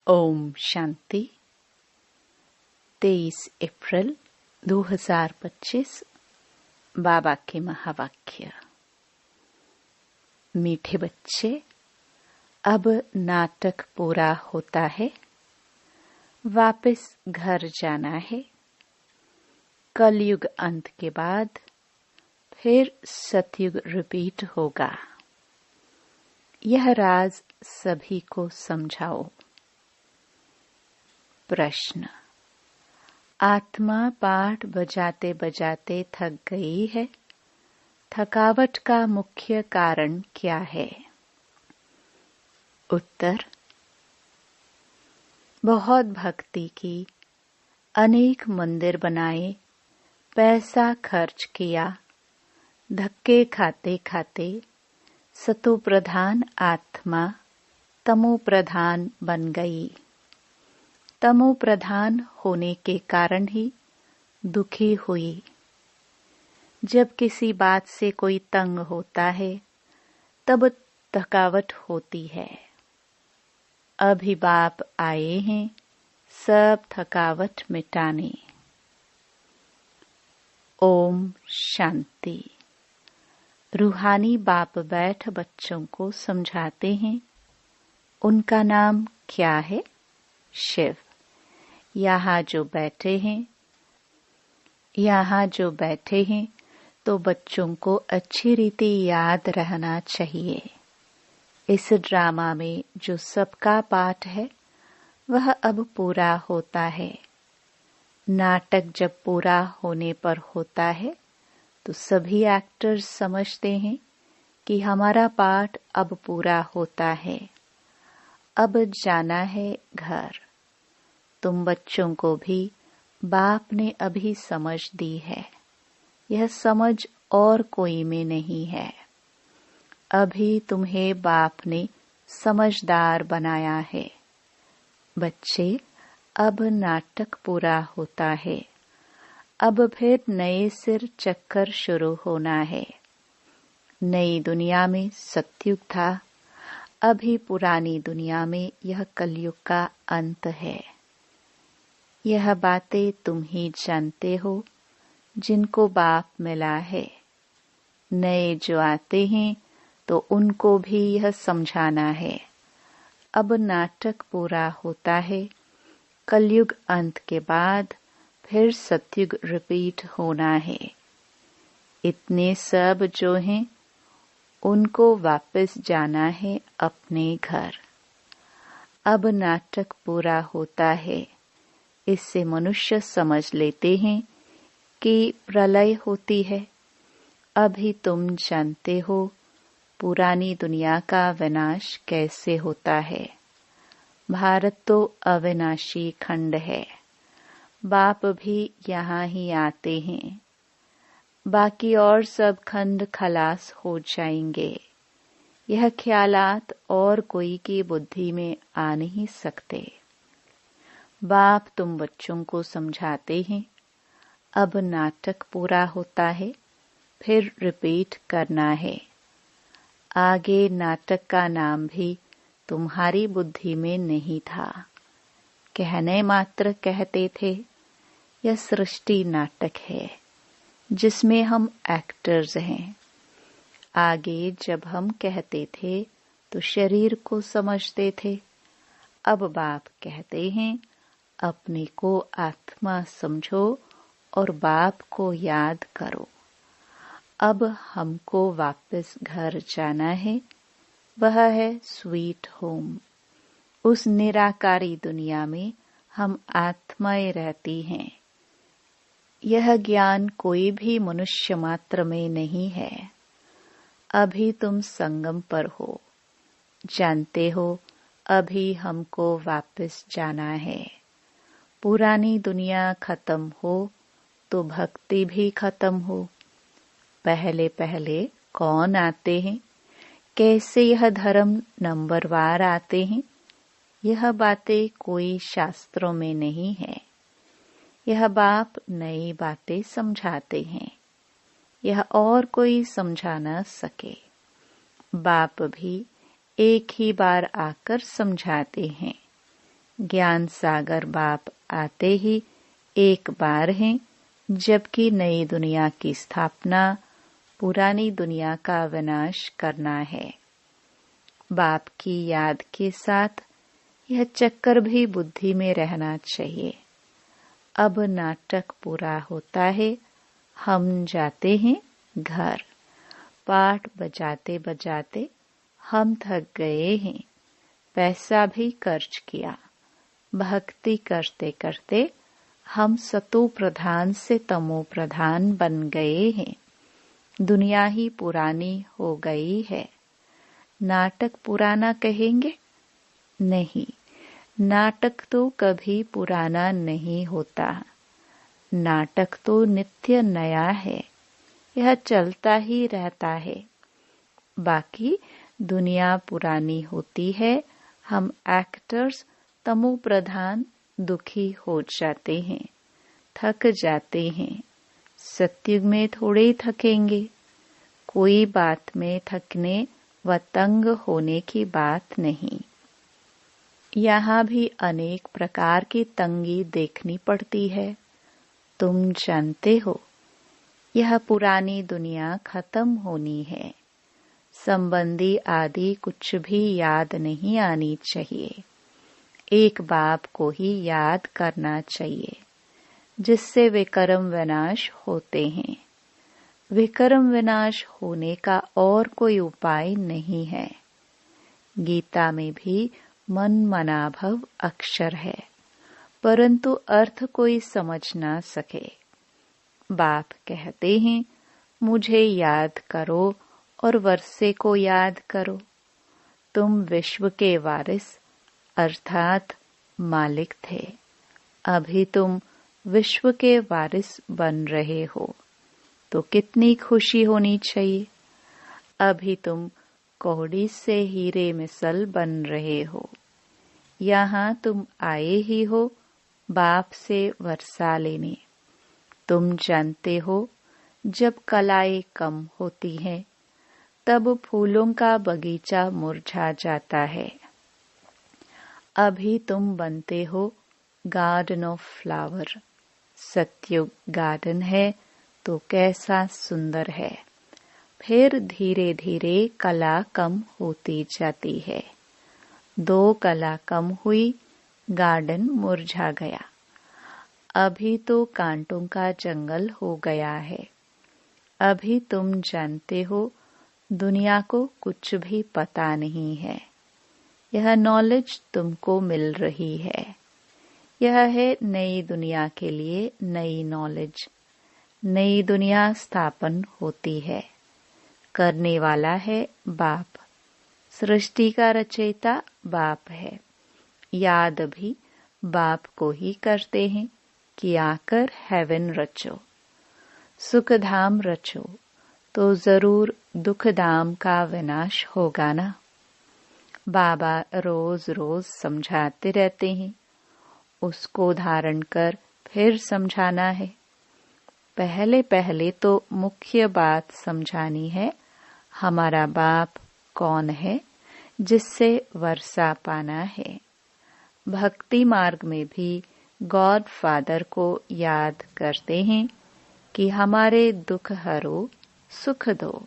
ओम शांति। 23 अप्रैल 2025। बाबा के महावाक्य। मीठे बच्चे, अब नाटक पूरा होता है, वापस घर जाना है। कलयुग अंत के बाद फिर सतयुग रिपीट होगा। यह राज सभी को समझाओ। प्रश्न। आत्मा पाठ बजाते बजाते थक गई है। थकावट का मुख्य कारण क्या है? उत्तर। बहुत भक्ति की, अनेक मंदिर बनाए, पैसा खर्च किया, धक्के खाते खाते सतो प्रधान आत्मा तमो प्रधान बन गई। तमो प्रधान होने के कारण ही दुखी हुई। जब किसी बात से कोई तंग होता है तब थकावट होती है। अभी बाप आए हैं सब थकावट मिटाने। ओम शांति। रूहानी बाप बैठ बच्चों को समझाते हैं। उनका नाम क्या है? शिव। यहाँ जो बैठे हैं तो बच्चों को अच्छी रीति याद रहना चाहिए। इस ड्रामा में जो सबका पाठ है वह अब पूरा होता है। नाटक जब पूरा होने पर होता है तो सभी एक्टर्स समझते हैं कि हमारा पाठ अब पूरा होता है, अब जाना है घर। तुम बच्चों को भी बाप ने अभी समझ दी है। यह समझ और कोई में नहीं है। अभी तुम्हें बाप ने समझदार बनाया है। बच्चे, अब नाटक पूरा होता है। अब फिर नए सिर चक्कर शुरू होना है। नई दुनिया में सतयुग था, अभी पुरानी दुनिया में यह कलयुग का अंत है। यह बातें तुम ही जानते हो जिनको बाप मिला है। नए जो आते हैं तो उनको भी यह समझाना है। अब नाटक पूरा होता है। कलयुग अंत के बाद फिर सतयुग रिपीट होना है। इतने सब जो हैं उनको वापस जाना है अपने घर। अब नाटक पूरा होता है। इससे मनुष्य समझ लेते हैं कि प्रलय होती है। अभी तुम जानते हो पुरानी दुनिया का विनाश कैसे होता है। भारत तो अविनाशी खंड है। बाप भी यहाँ ही आते हैं। बाकी और सब खंड खलास हो जाएंगे। यह ख्यालात और कोई की बुद्धि में आ नहीं सकते। बाप तुम बच्चों को समझाते हैं। अब नाटक पूरा होता है, फिर रिपीट करना है। आगे नाटक का नाम भी तुम्हारी बुद्धि में नहीं था। कहने मात्र कहते थे। यह सृष्टि नाटक है जिसमें हम एक्टर्स हैं। आगे जब हम कहते थे तो शरीर को समझते थे। अब बाप कहते हैं अपने को आत्मा समझो और बाप को याद करो। अब हमको वापस घर जाना है। वह है स्वीट होम। उस निराकारी दुनिया में हम आत्माएं रहती हैं। यह ज्ञान कोई भी मनुष्य मात्र में नहीं है। अभी तुम संगम पर हो। जानते हो अभी हमको वापस जाना है। पुरानी दुनिया खत्म हो तो भक्ति भी खत्म हो। पहले पहले कौन आते हैं, कैसे यह धर्म नंबरवार आते हैं, यह बातें कोई शास्त्रों में नहीं है। यह बाप नई बातें समझाते हैं। यह और कोई समझा न सके। बाप भी एक ही बार आकर समझाते हैं। ज्ञान सागर बाप आते ही एक बार हैं, जबकि नई दुनिया की स्थापना, पुरानी दुनिया का विनाश करना है। बाप की याद के साथ यह चक्कर भी बुद्धि में रहना चाहिए। अब नाटक पूरा होता है, हम जाते हैं घर। पाठ बजाते बजाते हम थक गए हैं, पैसा भी खर्च किया। भक्ति करते करते हम सतो प्रधान से तमो प्रधान बन गए हैं। दुनिया ही पुरानी हो गई है। नाटक पुराना कहेंगे? नहीं, नाटक तो कभी पुराना नहीं होता। नाटक तो नित्य नया है, यह चलता ही रहता है। बाकी दुनिया पुरानी होती है, हम एक्टर्स तमो प्रधान दुखी हो जाते हैं, थक जाते हैं। सत्युग में थोड़े थकेंगे। कोई बात में थकने व तंग होने की बात नहीं। यहाँ भी अनेक प्रकार की तंगी देखनी पड़ती है। तुम जानते हो, यह पुरानी दुनिया खत्म होनी है। संबंधी आदि कुछ भी याद नहीं आनी चाहिए। एक बाप को ही याद करना चाहिए, जिससे विकर्म विनाश होते हैं। विकर्म विनाश होने का और कोई उपाय नहीं है। गीता में भी मन मनाभव अक्षर है, परंतु अर्थ कोई समझ ना सके। बाप कहते हैं, मुझे याद करो और वर्षे को याद करो। तुम विश्व के वारिस अर्थात मालिक थे, अभी तुम विश्व के वारिस बन रहे हो, तो कितनी खुशी होनी चाहिए। अभी तुम कौड़ी से हीरे मिसल बन रहे हो। यहाँ तुम आए ही हो बाप से वर्षा लेने। तुम जानते हो, जब कलाएं कम होती हैं, तब फूलों का बगीचा मुरझा जाता है। अभी तुम बनते हो garden of flower. Satyug garden है तो कैसा सुंदर है। फिर धीरे धीरे कला कम होती जाती है। 2 कला कम हुई, गार्डन मुरझा गया। अभी तो कांटों का जंगल हो गया है। अभी तुम जानते हो, दुनिया को कुछ भी पता नहीं है। यह नॉलेज तुमको मिल रही है। यह है नई दुनिया के लिए नई नॉलेज। नई दुनिया स्थापन होती है। करने वाला है बाप। सृष्टि का रचयिता बाप है। याद भी बाप को ही करते हैं कि आकर हेवन रचो, सुखधाम रचो, तो जरूर दुखधाम का विनाश होगा ना। बाबा रोज रोज समझाते रहते हैं, उसको धारण कर फिर समझाना है। पहले पहले तो मुख्य बात समझानी है, हमारा बाप कौन है, जिससे वर्षा पाना है। भक्ति मार्ग में भी गॉड फादर को याद करते हैं कि हमारे दुख हरो, सुख दो।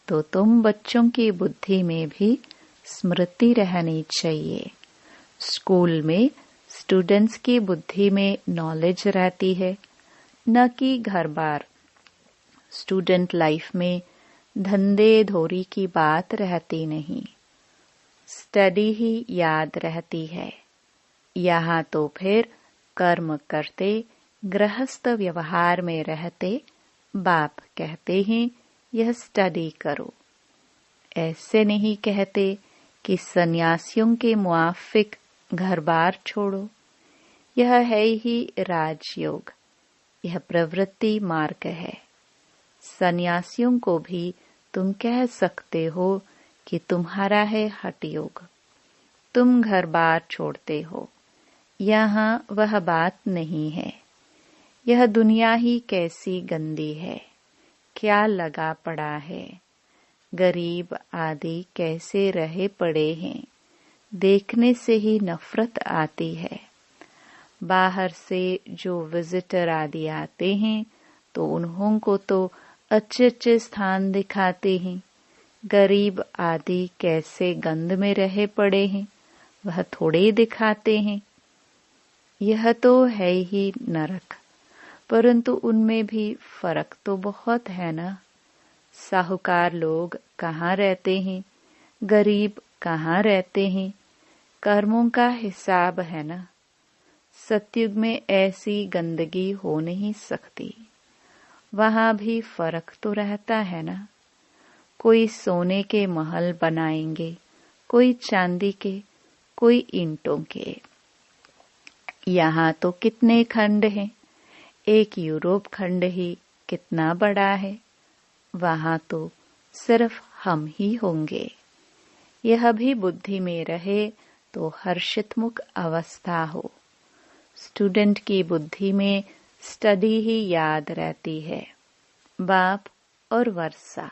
तो तुम बच्चों की बुद्धि में भी स्मृति रहनी चाहिए। स्कूल में स्टूडेंट्स की बुद्धि में नॉलेज रहती है, न कि घर बार। स्टूडेंट लाइफ में धंधे धोरी की बात रहती नहीं, स्टडी ही याद रहती है। यहाँ तो फिर कर्म करते, गृहस्थ व्यवहार में रहते बाप कहते हैं यह स्टडी करो। ऐसे नहीं कहते कि सन्यासियों के मुआफिक घर बार छोड़ो। यह है ही राजयोग, यह प्रवृत्ति मार्ग है। सन्यासियों को भी तुम कह सकते हो कि तुम्हारा है हठ योग, तुम घर बार छोड़ते हो। यहाँ वह बात नहीं है। यह दुनिया ही कैसी गंदी है, क्या लगा पड़ा है। गरीब आदि कैसे रहे पड़े हैं, देखने से ही नफरत आती है। बाहर से जो विजिटर आदि आते हैं तो उन्हों को तो अच्छे अच्छे स्थान दिखाते हैं। गरीब आदि कैसे गंद में रहे पड़े हैं वह थोड़े दिखाते हैं। यह तो है ही नरक, परंतु उनमें भी फर्क तो बहुत है ना। साहूकार लोग कहाँ रहते हैं, गरीब कहाँ रहते हैं, कर्मों का हिसाब है ना। सतयुग में ऐसी गंदगी हो नहीं सकती। वहां भी फर्क तो रहता है ना। कोई सोने के महल बनाएंगे, कोई चांदी के, कोई ईंटों के। यहाँ तो कितने खंड हैं, एक यूरोप खंड ही कितना बड़ा है। वहां तो सिर्फ हम ही होंगे। यह भी बुद्धि में रहे तो हर्षितमुख अवस्था हो। स्टूडेंट की बुद्धि में स्टडी ही याद रहती है, बाप और वर्षा।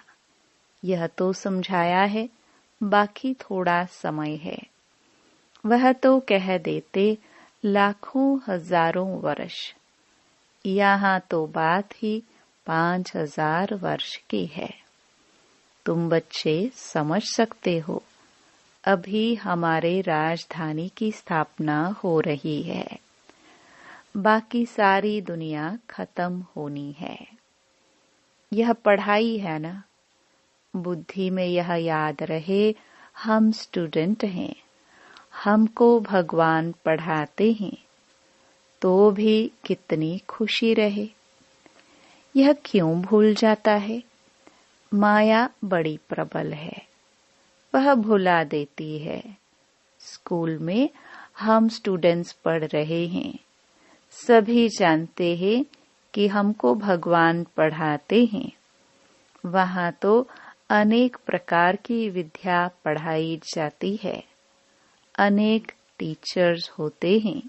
यह तो समझाया है, बाकी थोड़ा समय है। वह तो कह देते लाखों हजारों वर्ष। यहाँ तो बात ही 5000 वर्ष की है। तुम बच्चे समझ सकते हो, अभी हमारे राजधानी की स्थापना हो रही है। बाकी सारी दुनिया खत्म होनी है। यह पढ़ाई है ना। बुद्धि में यह याद रहे हम स्टूडेंट हैं, हमको भगवान पढ़ाते हैं, तो भी कितनी खुशी रहे। यह क्यों भूल जाता है? माया बड़ी प्रबल है, वह भुला देती है। स्कूल में हम स्टूडेंट्स पढ़ रहे हैं, सभी जानते हैं कि हमको भगवान पढ़ाते हैं। वहाँ तो अनेक प्रकार की विद्या पढ़ाई जाती है, अनेक टीचर्स होते हैं।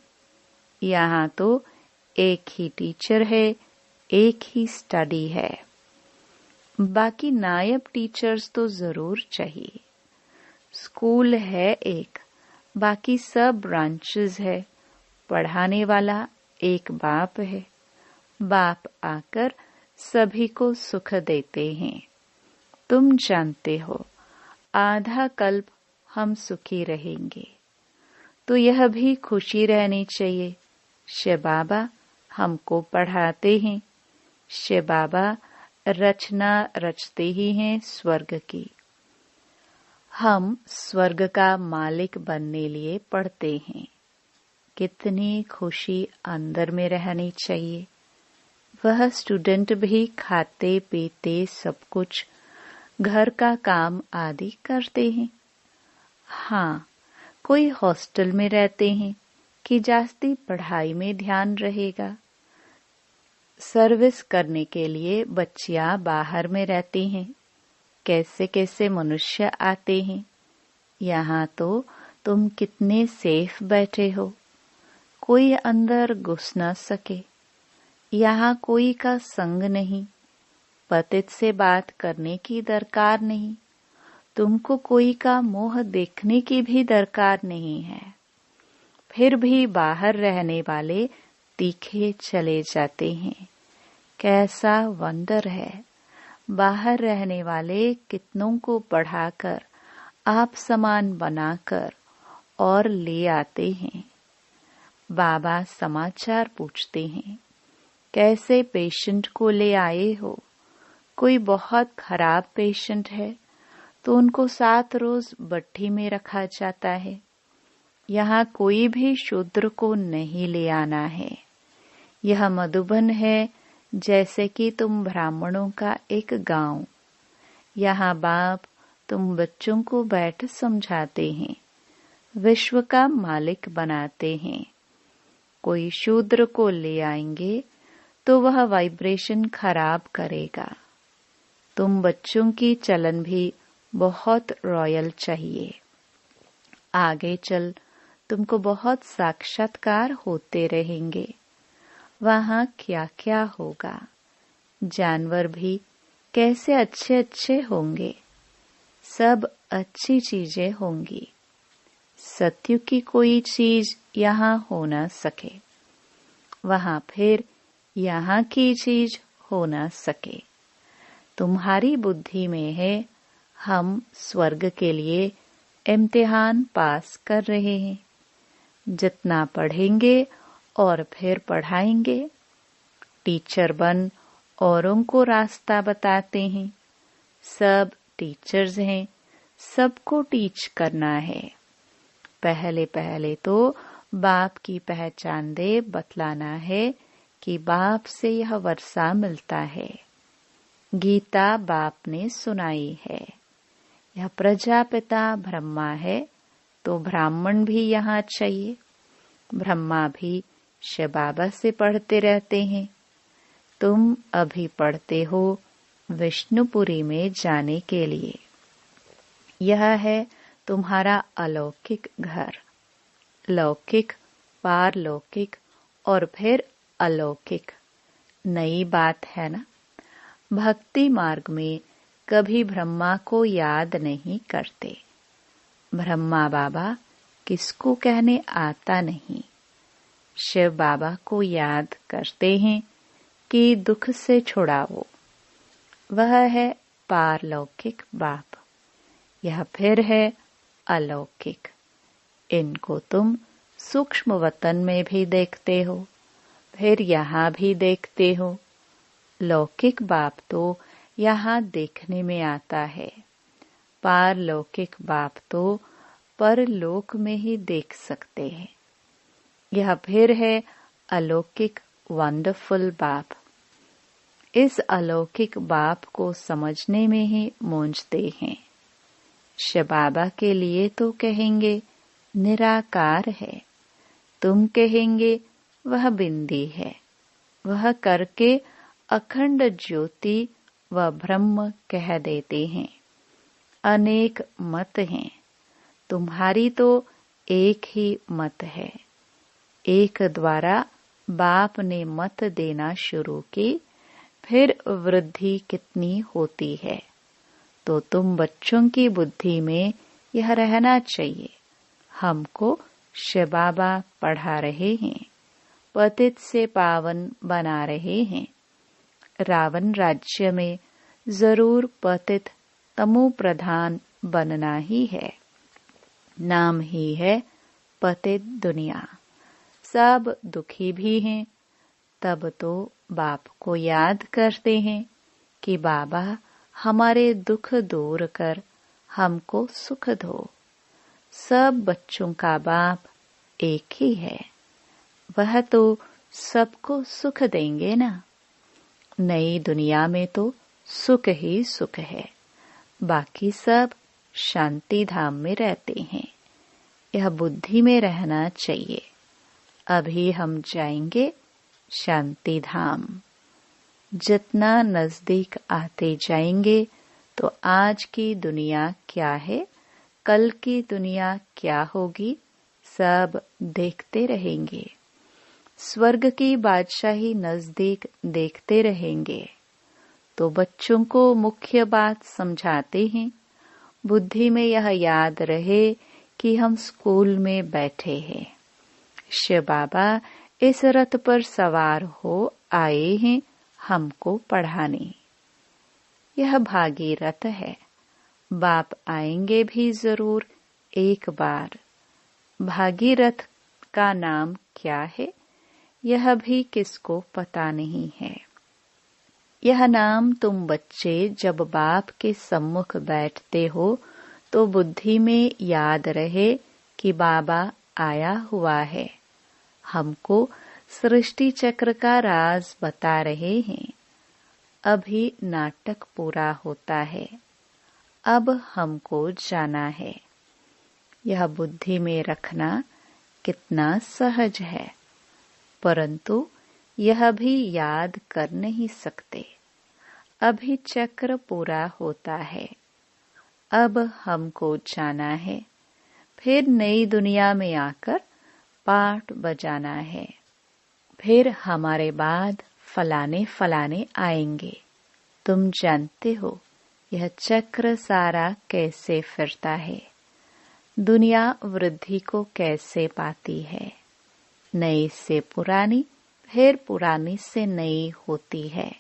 यहाँ तो एक ही टीचर है, एक ही स्टडी है। बाकी नायब टीचर्स तो जरूर चाहिए। स्कूल है एक, बाकी सब ब्रांचेस है। पढ़ाने वाला एक बाप है। बाप आकर सभी को सुख देते हैं। तुम जानते हो, आधा कल्प हम सुखी रहेंगे, तो यह भी खुशी रहनी चाहिए। शिव बाबा हमको पढ़ाते हैं। शिव बाबा रचना रचते ही हैं स्वर्ग की। हम स्वर्ग का मालिक बनने लिए पढ़ते हैं। कितनी खुशी अंदर में रहनी चाहिए। वह स्टूडेंट भी खाते पीते सब कुछ, घर का काम आदि करते हैं। हाँ, कोई हॉस्टल में रहते हैं कि जास्ती पढ़ाई में ध्यान रहेगा। सर्विस करने के लिए बच्चियां बाहर में रहती हैं। कैसे कैसे मनुष्य आते हैं। यहाँ तो तुम कितने सेफ बैठे हो, कोई अंदर घुस न सके। यहाँ कोई का संग नहीं, पतित से बात करने की दरकार नहीं, तुमको कोई का मोह देखने की भी दरकार नहीं है। फिर भी बाहर रहने वाले तीखे चले जाते हैं। कैसा वंडर है। बाहर रहने वाले कितनों को पढ़ाकर आप समान बनाकर और ले आते हैं। बाबा समाचार पूछते हैं, कैसे पेशेंट को ले आए हो। कोई बहुत खराब पेशेंट है तो उनको 7 रोज भट्ठी में रखा जाता है। यहाँ कोई भी शूद्र को नहीं ले आना है। यह मधुबन है, जैसे कि तुम ब्राह्मणों का एक गांव। यहाँ बाप तुम बच्चों को बैठ समझाते हैं, विश्व का मालिक बनाते हैं। कोई शूद्र को ले आएंगे तो वह वाइब्रेशन खराब करेगा। तुम बच्चों की चलन भी बहुत रॉयल चाहिए। आगे चल तुमको बहुत साक्षात्कार होते रहेंगे। वहाँ क्या क्या होगा। जानवर भी कैसे अच्छे अच्छे होंगे। सब अच्छी चीजें होंगी। सत्य की कोई चीज यहाँ हो न सके, वहाँ फिर यहाँ की चीज हो न सके। तुम्हारी बुद्धि में है हम स्वर्ग के लिए इम्तिहान पास कर रहे हैं। जितना पढ़ेंगे और फिर पढ़ाएंगे, टीचर बन औरों को रास्ता बताते हैं। सब टीचर्स हैं, सबको टीच करना है। पहले पहले तो बाप की पहचान दे बतलाना है कि बाप से यह वर्षा मिलता है। गीता बाप ने सुनाई है। यह प्रजापिता ब्रह्मा है तो ब्राह्मण भी यहाँ चाहिए। ब्रह्मा भी शिव बाबा से पढ़ते रहते हैं। तुम अभी पढ़ते हो विष्णुपुरी में जाने के लिए। यह है तुम्हारा अलौकिक घर। लौकिक, पारलौकिक और फिर अलौकिक नई बात है ना। भक्ति मार्ग में कभी ब्रह्मा को याद नहीं करते। ब्रह्मा बाबा किसको कहने आता नहीं। शिव बाबा को याद करते हैं कि दुख से छुड़ाओ। वह है पारलौकिक बाप। यह फिर है अलौकिक। इनको तुम सूक्ष्म वतन में भी देखते हो, फिर यहाँ भी देखते हो। लौकिक बाप तो यहाँ देखने में आता है। पारलौकिक बाप तो परलोक में ही देख सकते हैं। यह फिर है अलौकिक वंडरफुल बाप। इस अलौकिक बाप को समझने में ही मूंझते हैं। शिव बाबा के लिए तो कहेंगे निराकार है, तुम कहेंगे वह बिंदी है। वह करके अखंड ज्योति व ब्रह्म कह देते हैं। अनेक मत हैं, तुम्हारी तो एक ही मत है। एक द्वारा बाप ने मत देना शुरू की, फिर वृद्धि कितनी होती है। तो तुम बच्चों की बुद्धि में यह रहना चाहिए, हमको शिव बाबा पढ़ा रहे हैं, पतित से पावन बना रहे हैं। रावण राज्य में जरूर पतित तमो प्रधान बनना ही है। नाम ही है पतित दुनिया। सब दुखी भी हैं। तब तो बाप को याद करते हैं कि बाबा हमारे दुख दूर कर हमको सुख दो। सब बच्चों का बाप एक ही है। वह तो सबको सुख देंगे ना। नई दुनिया में तो सुख ही सुख है। बाकी सब शांति धाम में रहते हैं। यह बुद्धि में रहना चाहिए। अभी हम जाएंगे शांति धाम। जितना नजदीक आते जाएंगे तो आज की दुनिया क्या है, कल की दुनिया क्या होगी, सब देखते रहेंगे। स्वर्ग की बादशाही नजदीक देखते रहेंगे। तो बच्चों को मुख्य बात समझाते हैं। बुद्धि में यह याद रहे कि हम स्कूल में बैठे हैं। शिव बाबा इस रथ पर सवार हो आए हैं हमको पढ़ाने। यह भागीरथ है। बाप आएंगे भी जरूर एक बार। भागीरथ का नाम क्या है यह भी किसको पता नहीं है। यह नाम तुम बच्चे जब बाप के सम्मुख बैठते हो तो बुद्धि में याद रहे कि बाबा आया हुआ है, हमको सृष्टि चक्र का राज बता रहे हैं। अभी नाटक पूरा होता है, अब हमको जाना है। यह बुद्धि में रखना कितना सहज है, परंतु यह भी याद कर नहीं सकते। अभी चक्र पूरा होता है, अब हमको जाना है। फिर नई दुनिया में आकर पाठ बजाना है। फिर हमारे बाद फलाने फलाने आएंगे। तुम जानते हो यह चक्र सारा कैसे फिरता है। दुनिया वृद्धि को कैसे पाती है? नई से पुरानी, फिर पुरानी से नई होती है।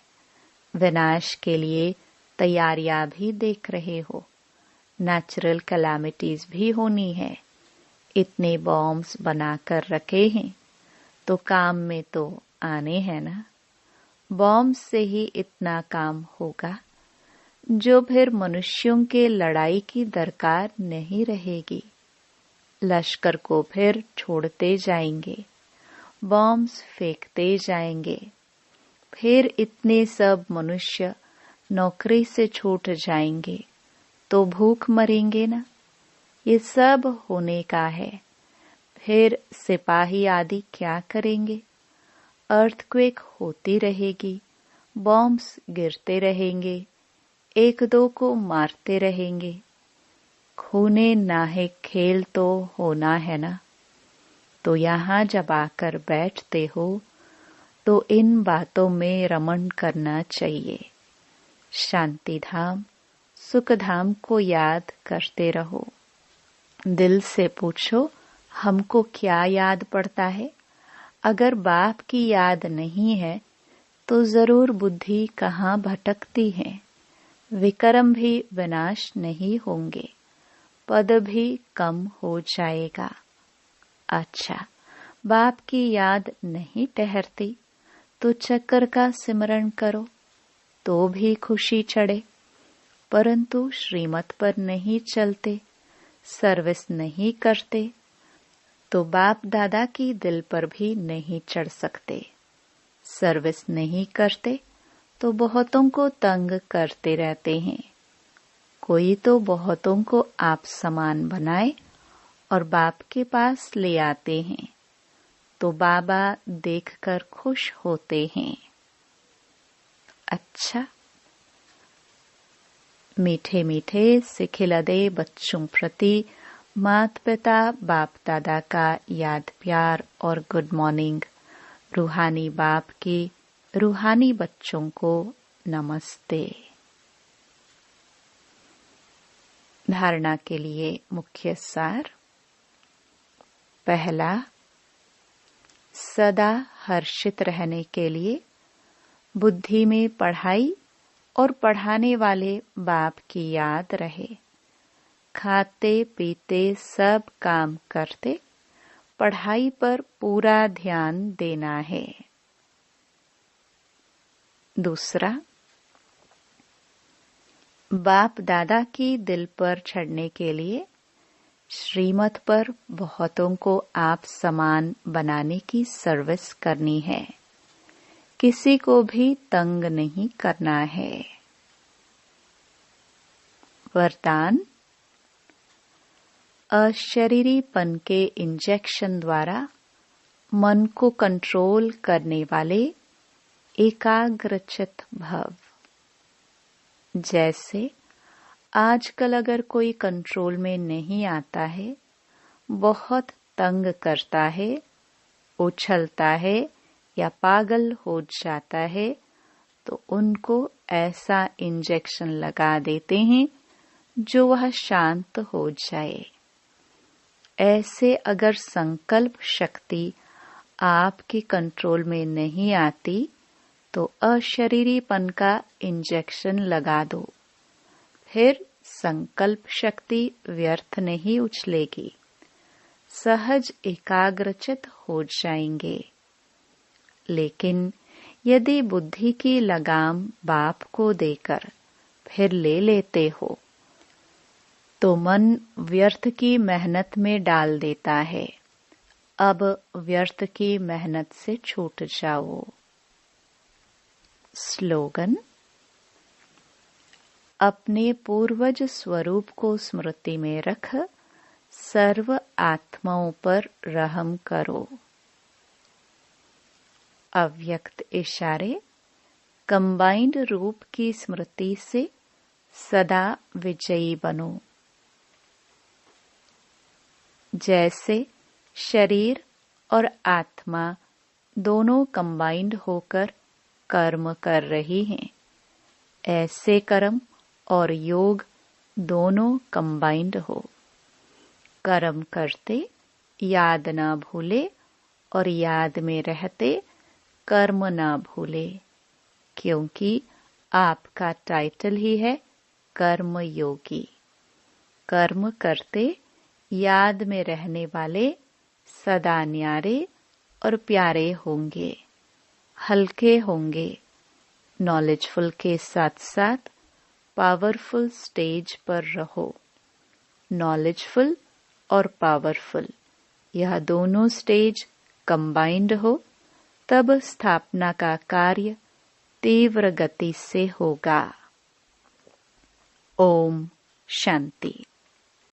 विनाश के लिए तैयारियां भी देख रहे हो। नेचुरल कैलामिटीज भी होनी है। इतने बॉम्ब्स बनाकर रखे हैं तो काम में तो आने हैं ना। बॉम्ब से ही इतना काम होगा जो फिर मनुष्यों के लड़ाई की दरकार नहीं रहेगी। लश्कर को फिर छोड़ते जाएंगे, बॉम्ब्स फेंकते जाएंगे। फिर इतने सब मनुष्य नौकरी से छूट जाएंगे तो भूख मरेंगे ना। ये सब होने का है। फिर सिपाही आदि क्या करेंगे? अर्थक्वेक होती रहेगी, बॉम्ब्स गिरते रहेंगे, एक दो को मारते रहेंगे। खूने नाहे खेल तो होना है ना। तो यहाँ जब आकर बैठते हो तो इन बातों में रमण करना चाहिए। शांति धाम, सुख धाम को याद करते रहो। दिल से पूछो, हमको क्या याद पड़ता है? अगर बाप की याद नहीं है तो जरूर बुद्धि कहाँ भटकती है। विक्रम भी विनाश नहीं होंगे, पद भी कम हो जाएगा। अच्छा, बाप की याद नहीं ठहरती तो चक्कर का सिमरण करो तो भी खुशी चढ़े। परंतु श्रीमत पर नहीं चलते, सर्विस नहीं करते तो बाप दादा की दिल पर भी नहीं चढ़ सकते। सर्विस नहीं करते तो बहुतों को तंग करते रहते हैं। कोई तो बहुतों को आप समान बनाए और बाप के पास ले आते हैं तो बाबा देखकर खुश होते हैं। अच्छा, मीठे मीठे सिखिलदे बच्चों प्रति माता पिता बाप दादा का याद प्यार और गुड मॉर्निंग। रूहानी बाप की रूहानी बच्चों को नमस्ते। धारणा के लिए मुख्य सार। पहला, सदा हर्षित रहने के लिए बुद्धि में पढ़ाई और पढ़ाने वाले बाप की याद रहे। खाते पीते सब काम करते पढ़ाई पर पूरा ध्यान देना है। दूसरा, बाप दादा की दिल पर चढ़ने के लिए श्रीमत पर बहुतों को आप समान बनाने की सर्विस करनी है। किसी को भी तंग नहीं करना है। वरदान, अशरीरीपन के इंजेक्शन द्वारा मन को कंट्रोल करने वाले एकाग्रचित भव। जैसे आजकल अगर कोई कंट्रोल में नहीं आता है, बहुत तंग करता है, उछलता है या पागल हो जाता है, तो उनको ऐसा इंजेक्शन लगा देते हैं जो वह शांत हो जाए। ऐसे अगर संकल्प शक्ति आपके कंट्रोल में नहीं आती तो अशरीरीपन का इंजेक्शन लगा दो। फिर संकल्प शक्ति व्यर्थ नहीं उछलेगी, सहज एकाग्रचित हो जाएंगे। लेकिन यदि बुद्धि की लगाम बाप को देकर फिर ले लेते हो तो मन व्यर्थ की मेहनत में डाल देता है। अब व्यर्थ की मेहनत से छूट जाओ। स्लोगन, अपने पूर्वज स्वरूप को स्मृति में रख सर्व आत्माओं पर रहम करो। अव्यक्त इशारे कंबाइंड रूप की स्मृति से सदा विजयी बनो। जैसे शरीर और आत्मा दोनों कंबाइंड होकर कर्म कर रही हैं, ऐसे कर्म और योग दोनों कंबाइंड हो। कर्म करते याद न भूले और याद में रहते कर्म न भूले, क्योंकि आपका टाइटल ही है कर्म योगी। कर्म करते याद में रहने वाले सदा न्यारे और प्यारे होंगे, हल्के होंगे। नॉलेजफुल के साथ साथ पावरफुल स्टेज पर रहो। नॉलेजफुल और पावरफुल यह दोनों स्टेज कंबाइंड हो, तब स्थापना का कार्य तीव्र गति से होगा। ओम शांति।